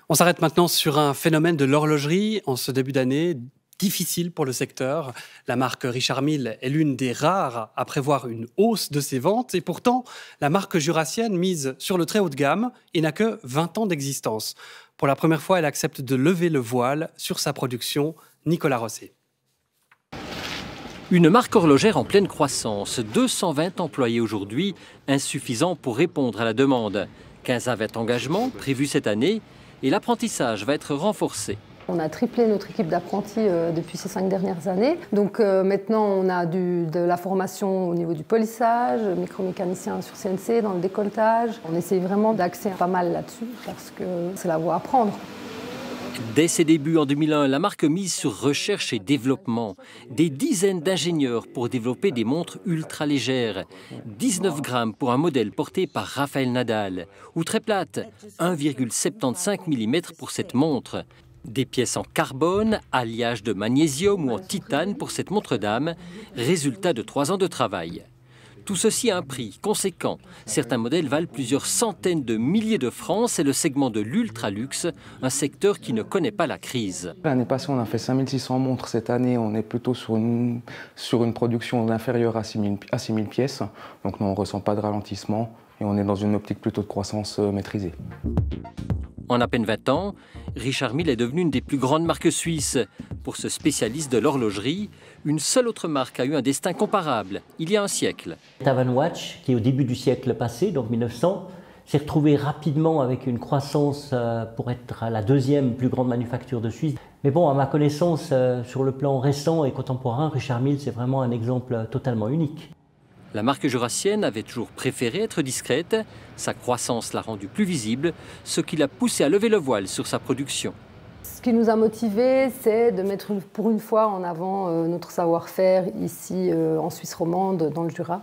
On s'arrête maintenant sur un phénomène de l'horlogerie en ce début d'année difficile pour le secteur. La marque Richard Mille est l'une des rares à prévoir une hausse de ses ventes et pourtant, la marque jurassienne mise sur le très haut de gamme et n'a que 20 ans d'existence. Pour la première fois, elle accepte de lever le voile sur sa production. Nicolas Rosset. Une marque horlogère en pleine croissance, 220 employés aujourd'hui, insuffisant pour répondre à la demande. 15 à 20 engagements prévus cette année et l'apprentissage va être renforcé. On a triplé notre équipe d'apprentis depuis ces 5 dernières années. Donc maintenant, on a de la formation au niveau du polissage, micromécanicien sur CNC, dans le décolletage. On essaye vraiment d'axer pas mal là-dessus parce que c'est la voie à prendre. Dès ses débuts en 2001, la marque mise sur recherche et développement. Des dizaines d'ingénieurs pour développer des montres ultra légères. 19 grammes pour un modèle porté par Rafael Nadal. Ou très plate, 1,75 mm pour cette montre. Des pièces en carbone, alliage de magnésium ou en titane pour cette montre d'âme. Résultat de 3 ans de travail. Tout ceci a un prix conséquent. Certains modèles valent plusieurs centaines de milliers de francs. C'est le segment de l'ultra-luxe, un secteur qui ne connaît pas la crise. L'année passée, on a fait 5600 montres. Cette année, on est plutôt sur une production inférieure à 6000 pièces. Donc nous, on ne ressent pas de ralentissement et on est dans une optique plutôt de croissance maîtrisée. En à peine 20 ans, Richard Mille est devenu une des plus grandes marques suisses. Pour ce spécialiste de l'horlogerie, une seule autre marque a eu un destin comparable, il y a un siècle. Tavan Watch, qui au début du siècle passé, donc 1900, s'est retrouvé rapidement avec une croissance pour être la deuxième plus grande manufacture de Suisse. Mais bon, à ma connaissance, sur le plan récent et contemporain, Richard Mille, c'est vraiment un exemple totalement unique. La marque jurassienne avait toujours préféré être discrète. Sa croissance l'a rendue plus visible, ce qui l'a poussé à lever le voile sur sa production. Ce qui nous a motivés, c'est de mettre pour une fois en avant notre savoir-faire ici en Suisse romande, dans le Jura.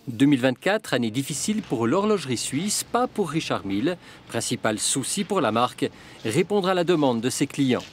2024, année difficile pour l'horlogerie suisse, pas pour Richard Mille. Principal souci pour la marque, répondre à la demande de ses clients.